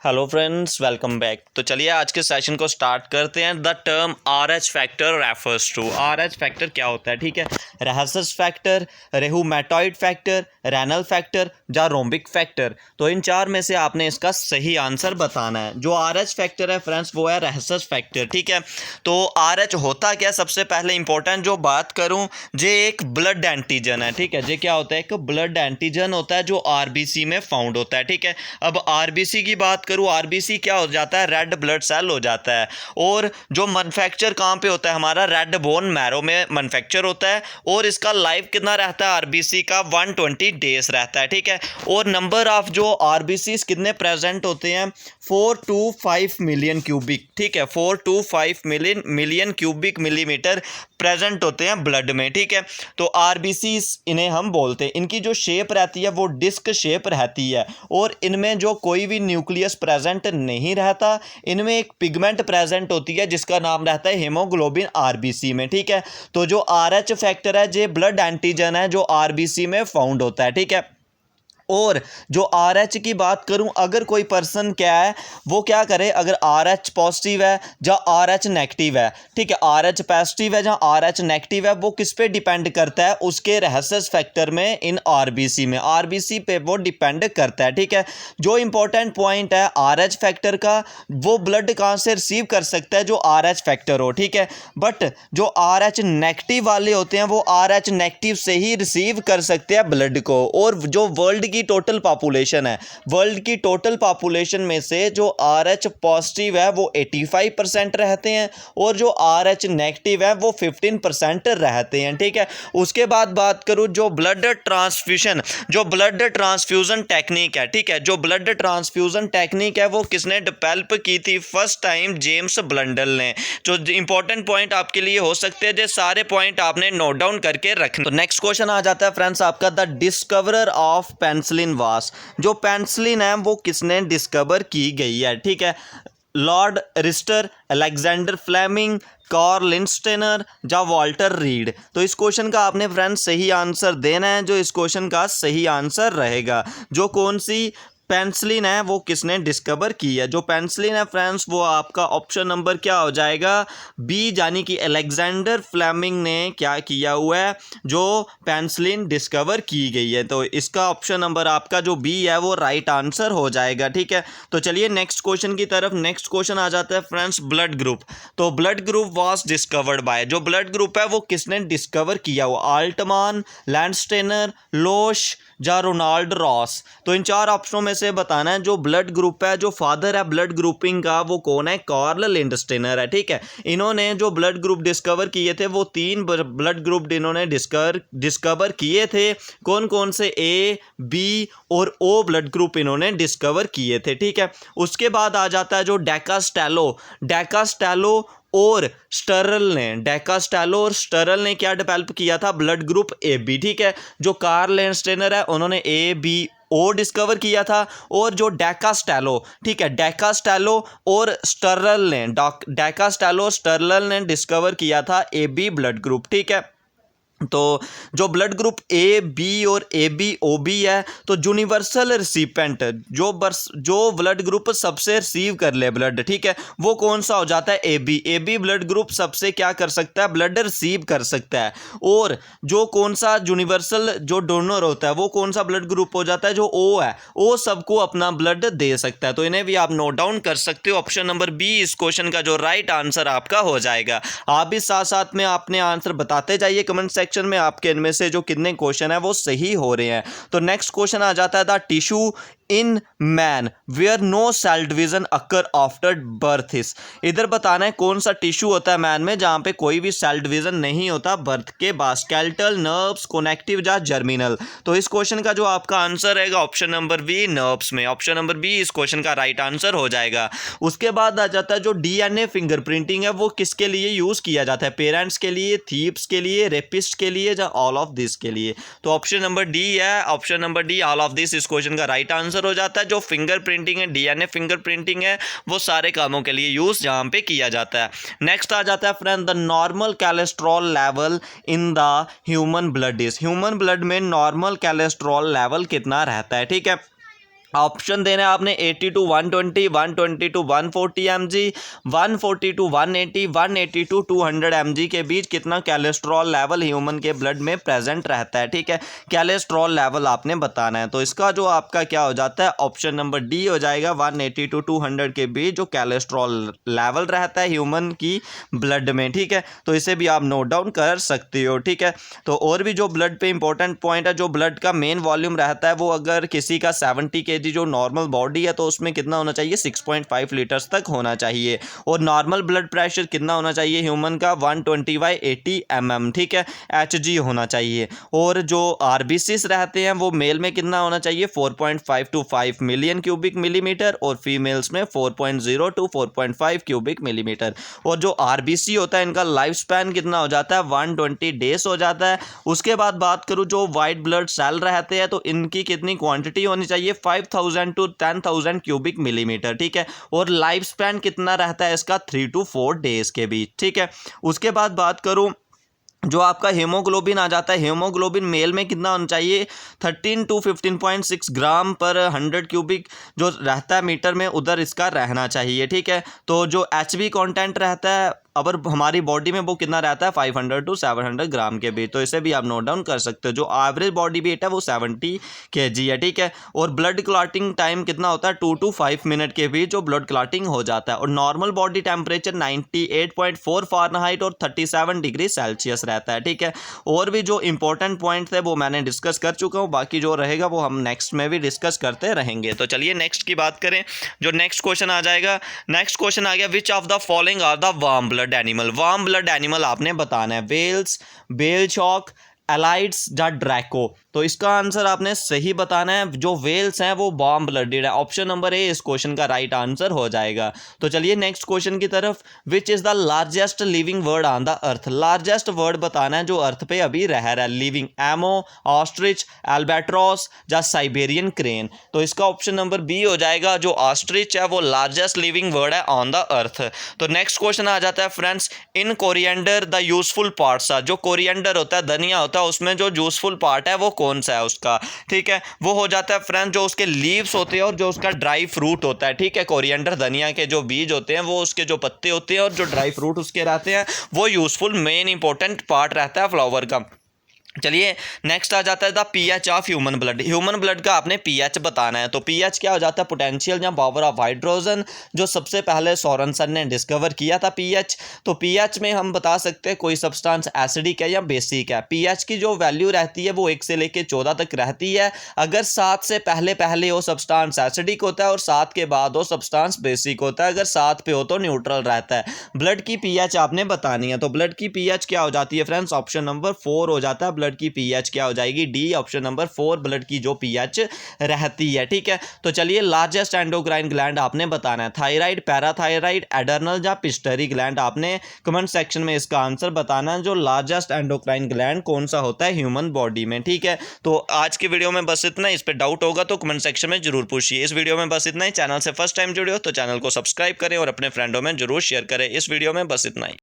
Hello friends, welcome back. तो चलिए आज के सेशन को स्टार्ट करते हैं। The term RH factor refers to. RH factor क्या होता है? ठीक है, rhesus factor, rheumatoid factor, renal factor या रोम्बिक फैक्टर। तो इन चार में से आपने इसका सही आंसर बताना है। जो आरएच फैक्टर है फ्रेंड्स वो है रहसस फैक्टर। ठीक है, तो आरएच होता क्या? सबसे पहले इंपॉर्टेंट जो बात करूं, जे एक ब्लड एंटीजन है। ठीक है, जे क्या होता है? एक ब्लड एंटीजन होता है जो आरबीसी में फाउंड होता है। ठीक है, अब आरबीसी की बात करूं, आरबीसी क्या हो जाता है? रेड ब्लड सेल हो जाता है। और जो मैन्युफैक्चर कहाँ पे होता है? हमारा रेड बोन मैरो में मैन्युफैक्चर होता है। और इसका लाइफ कितना रहता है आरबीसी का? 120 डेज रहता है। ठीक है, और नंबर ऑफ जो आरबीसी कितने प्रेजेंट होते हैं? 4 to 5 मिलियन क्यूबिक। ठीक है, 4 to 5 million cubic millimetre present होते हैं ब्लड में। ठीक है, तो आरबीसी इन्हें हम बोलते हैं। इनकी जो शेप रहती है वो डिस्क शेप रहती है और इनमें जो कोई भी न्यूक्लियस प्रेजेंट नहीं रहता। इनमें एक पिगमेंट प्रेजेंट होती है जिसका नाम रहता है हीमोग्लोबिन आरबीसी में। ठीक है, तो जो आरएच फैक्टर है ये ब्लड एंटीजन है जो आरबीसी में फाउंड होता है। ठीक है, और जो आर एच की बात करूं, अगर कोई पर्सन क्या है वो क्या करे, अगर आर एच पॉजिटिव है या आर एच नेगेटिव है। ठीक है, आर एच पॉजिटिव है या आर एच नेगेटिव है, वो किस पे डिपेंड करता है? उसके रहसस फैक्टर में इन आरबीसी में, आरबीसी पे वो डिपेंड करता है। ठीक है, जो इंपॉर्टेंट पॉइंट है आर एच फैक्टर का, वो ब्लड कहाँ से रिसीव कर सकता है? जो आर एच फैक्टर हो। ठीक है, बट जो आर एच नेगेटिव वाले होते हैं वो आर एच नेगेटिव से ही रिसीव कर सकते हैं ब्लड को। और जो वर्ल्ड की टोटल पॉपुलेशन है, वर्ल्ड की टोटल पॉपुलेशन में से जो आर एच पॉजिटिव है वो 85% रहते हैं और जो आर एच नेगेटिव है वो 15% रहते हैं। ठीक है, उसके बाद बात करूं जो ब्लड ट्रांसफ्यूजन, जो ब्लड ट्रांसफ्यूजन टेक्निक है। ठीक है, जो ब्लड ट्रांसफ्यूजन टेक्निक है वो किसने डेवलप की थी? फर्स्ट टाइम जेम्स ब्लंडल ने। जो इंपॉर्टेंट पॉइंट आपके लिए हो सकते हैं, जो सारे पॉइंट आपने नोट डाउन करके रखने। तो नेक्स्ट क्वेश्चन आ जाता है फ्रेंड्स आपका, द डिस्कवरर ऑफ पेंसिलिन वास। जो पेंसिलिन है वो किसने डिस्कवर की गई है? ठीक है, लॉर्ड रिस्टर, अलेक्जेंडर फ्लेमिंग, कार्ल लिंस्टेनर या वॉल्टर रीड। तो इस क्वेश्चन का आपने फ्रेंड्स सही आंसर देना है। जो इस क्वेश्चन का सही आंसर रहेगा, जो कौन सी पेंसिलिन है वो किसने डिस्कवर की है? जो पेंसिलिन है फ्रेंड्स वो आपका ऑप्शन नंबर क्या हो जाएगा? बी, यानी कि अलेक्जेंडर फ्लेमिंग ने क्या किया हुआ है? जो पेंसिलिन डिस्कवर की गई है। तो इसका ऑप्शन नंबर आपका जो बी है वो राइट आंसर हो जाएगा। ठीक है, तो चलिए नेक्स्ट क्वेश्चन की तरफ। नेक्स्ट क्वेश्चन आ जाता है फ्रेंड्स ब्लड ग्रुप। तो blood group was discovered by, जो ब्लड ग्रुप है वो किसने डिस्कवर किया हुआ? आल्टमान, लैंडस्टेनर, लोश या रोनाल्ड रॉस। तो इन चार ऑप्शनों में से बताना है जो ब्लड ग्रुप है, जो फादर है ब्लड ग्रुपिंग का वो कौन है? कार्ल लिंडस्टेनर है। ठीक है, इन्होंने जो ब्लड ग्रुप डिस्कवर किए थे वो 3 ब्लड ग्रुप इन्होंने डिस्कवर किए थे। कौन कौन से? ए, बी और ओ ब्लड ग्रुप इन्होंने डिस्कवर किए थे। ठीक है, उसके बाद आ जाता है जो डेकास्टेलो और स्टरल ने, डेकास्टेलो और स्टरल ने क्या डेवलप किया था? Blood group A B. ठीक है, जो कार्ल लैंडस्टेनर है उन्होंने ए बी ओ डिस्कवर किया था। और जो डेकास्टेलो, ठीक है, डेकास्टेलो और स्टरल ने, डेकास्टेलो स्टरल ने डिस्कवर किया था ए बी ब्लड ग्रुप। ठीक है, तो जो ब्लड ग्रुप ए बी और ए बी ओ बी है, तो यूनिवर्सल रिसिपेंट, जो ब्लड ग्रुप सबसे रिसीव कर ले ब्लड, ठीक है, वो कौन सा हो जाता है? A B. A B blood group सबसे क्या कर सकता है? ब्लड रिसीव कर सकता है। और जो कौन सा यूनिवर्सल जो डोनर होता है वो कौन सा ब्लड ग्रुप हो जाता है? जो ओ है, ओ सबको अपना ब्लड दे सकता है। तो इन्हें भी आप नोट डाउन कर सकते हो। ऑप्शन नंबर बी इस क्वेश्चन का जो राइट आंसर आपका हो जाएगा। आप भी साथ साथ में अपने आंसर बताते जाइए कमेंट सेक्शन में, आपके इनमें से जो कितने क्वेश्चन है वो सही हो रहे हैं। तो नेक्स्ट क्वेश्चन आ जाता है, the tissue in man where no cell division occur after birth is. इधर बताना है कौन सा टिश्यू होता है मैन में जहां पे कोई भी सेल डिवीजन नहीं होता बर्थ के बाद? स्केलेटल, नर्व्स, कनेक्टिव या जर्मिनल। तो इस क्वेश्चन का जो आपका आंसर रहेगा ऑप्शन नंबर बी, नर्व्स में। ऑप्शन नंबर बी इस क्वेश्चन का राइट आंसर हो जाएगा। उसके बाद आ जाता है जो डीएनए फिंगरप्रिंटिंग है वो किसके लिए यूज किया जाता है? पेरेंट्स के लिए, थीप्स के लिए, रेपिस्ट के लिए या ऑल ऑफ दिस के लिए? तो ऑप्शन नंबर डी है, option number D all of this इस क्वेश्चन का राइट आंसर हो जाता है। जो फिंगरप्रिंटिंग है, डीएनए फिंगरप्रिंटिंग है, वो सारे कामों के लिए यूज जहां पे किया जाता है। नेक्स्ट आ जाता है friend, the normal cholesterol level in the human blood is. Human blood में नॉर्मल कोलेस्ट्रॉल लेवल कितना रहता है? ठीक है, ऑप्शन देना है आपने 80 to 120, 120 to 140 mg, 140 to 180, 180 to 200 mg के बीच कितना कोलेस्ट्रॉल लेवल ह्यूमन के ब्लड में प्रेजेंट रहता है। ठीक है, कोलेस्ट्रॉल लेवल आपने बताना है। तो इसका जो आपका क्या हो जाता है, ऑप्शन नंबर डी हो जाएगा। 180 to 200 के बीच जो कोलेस्ट्रॉल लेवल रहता है ह्यूमन की ब्लड में। ठीक है, तो इसे भी आप नोट डाउन कर सकते हो। ठीक है, तो और भी जो ब्लड पे इंपॉर्टेंट पॉइंट है, जो ब्लड का मेन वॉल्यूम रहता है वो अगर किसी का 70 kg जो नॉर्मल बॉडी है तो उसमें कितना होना चाहिए, 6.5 लीटर्स तक होना चाहिए। और नॉर्मल ब्लड प्रेशर कितना होना चाहिए ह्यूमन का, 120/80 mm। ठीक है, Hg होना चाहिए। और जो आरबीसीस रहते हैं वो मेल में कितना होना चाहिए, 4.5 to 5 मिलियन क्यूबिक मिलीमीटर, और फीमेल्स में 4.0 to 4.5 क्यूबिक मिलीमीटर। और जो आरबीसी होता है इनका लाइफ स्पैन कितना हो जाता है, 120 डेज हो जाता है। उसके बाद बात करूँ जो वाइट ब्लड सेल रहते हैं तो इनकी कितनी क्वांटिटी होनी चाहिए, 5000 to 10,000 क्यूबिक मिलीमीटर। ठीक है, और लाइफ स्पैन कितना रहता है इसका, 3 to 4 डेज के बीच। ठीक है, उसके बाद बात करूं जो आपका हीमोग्लोबिन आ जाता है, हीमोग्लोबिन मेल में कितना होना चाहिए, 13 to 15.6 ग्राम पर 100 क्यूबिक जो रहता है मीटर में, उधर इसका रहना चाहिए। ठीक है, तो जो एचबी कंटेंट रहता है अब हमारी बॉडी में वो कितना रहता है, 500 to 700 ग्राम के बीच। तो इसे भी आप नोट डाउन कर सकते हो। जो एवरेज बॉडी वेट है वो 70 kg है। ठीक है, और ब्लड क्लॉटिंग टाइम कितना होता है, 2 to 5 मिनट के बीच जो ब्लड क्लॉटिंग हो जाता है। और नॉर्मल बॉडी टेम्परेचर 98.4 फ़ारेनहाइट और 37 डिग्री सेल्सियस रहता है। ठीक है, और भी जो इंपॉर्टेंट पॉइंट थे वो मैंने डिस्कस कर चुका हूँ, बाकी जो रहेगा वो हम नेक्स्ट में भी डिस्कस करते रहेंगे। तो चलिए नेक्स्ट की बात करें। जो नेक्स्ट क्वेश्चन आ जाएगा, नेक्स्ट क्वेश्चन आ गया, which of the following are the warm blood animal. Warm blood animal आपने बताना है, वेल्स, बेल शॉक, एलाइड्स या ड्रैको। तो इसका आंसर आपने सही बताना है। जो वेल्स हैं वो वार्म ब्लडेड है। ऑप्शन नंबर ए इस क्वेश्चन का राइट आंसर हो जाएगा। तो चलिए नेक्स्ट क्वेश्चन की तरफ। Which is the largest living word on the earth. Largest word बताना है जो अर्थ पे अभी रह रहा है लिविंग। एमो, ऑस्ट्रिच, एल्बेट्रॉस या साइबेरियन क्रेन। तो इसका ऑप्शन नंबर बी हो जाएगा। जो ऑस्ट्रिच है वो लार्जेस्ट लिविंग वर्ड है ऑन द अर्थ। तो नेक्स्ट क्वेश्चन आ जाता है friends, in coriander the useful parts are. जो कोरिएंडर होता है, धनिया होता है, उसमें जो यूजफुल पार्ट है वो कौन सा है उसका। ठीक है, वो हो जाता है फ्रेंड्स जो उसके लीव्स होते हैं और जो उसका ड्राई फ्रूट होता है। ठीक है, कोरिएंडर धनिया के जो बीज होते हैं वो उसके जो पत्ते होते हैं और जो ड्राई फ्रूट उसके रहते हैं वो यूजफुल मेन इंपॉर्टेंट पार्ट रहता है फ्लावर का। चलिए नेक्स्ट आ जाता है the pH of human blood. Human blood का आपने पीएच बताना है। तो पीएच क्या हो जाता है, पोटेंशियल या पावर ऑफ हाइड्रोजन, जो सबसे पहले सोरेनसन ने डिस्कवर किया था पीएच। तो पीएच में हम बता सकते हैं कोई सब्सटेंस एसिडिक है या बेसिक है। पीएच की जो वैल्यू रहती है वो 1 से लेकर 14 तक रहती है। अगर 7 से पहले वो सब्सटेंस एसिडिक होता है और 7 के बाद वो सब्सटेंस बेसिक होता है। अगर 7 पे हो तो न्यूट्रल रहता है। ब्लड की पीएच आपने बतानी है। तो ब्लड की पीएच क्या हो जाती है फ्रेंड्स, ऑप्शन नंबर 4 हो जाता है। ब्लड की पीएच क्या हो जाएगी, डी, ऑप्शन नंबर 4 ब्लड की जो पीएच रहती है। ठीक है, तो चलिए लार्जेस्ट एंडोक्राइन ग्लैंड आपने बताना है। थायराइड, पैराथायराइड, एडर्नल या पिट्यूटरी ग्लैंड। आपने कमेंट सेक्शन में इसका आंसर बताना है। जो लार्जेस्ट एंडोक्राइन ग्लैंड कौन सा होता है ह्यूमन बॉडी में। ठीक है, तो आज की वीडियो में बस इतना। इस पर डाउट होगा तो कमेंट सेक्शन में जरूर पूछिए। इस वीडियो में बस इतना ही। चैनल से फर्स्ट टाइम जुड़े हो तो चैनल को सब्सक्राइब करें और अपने फ्रेंडों में जरूर शेयर करें। इस वीडियो में बस इतना ही।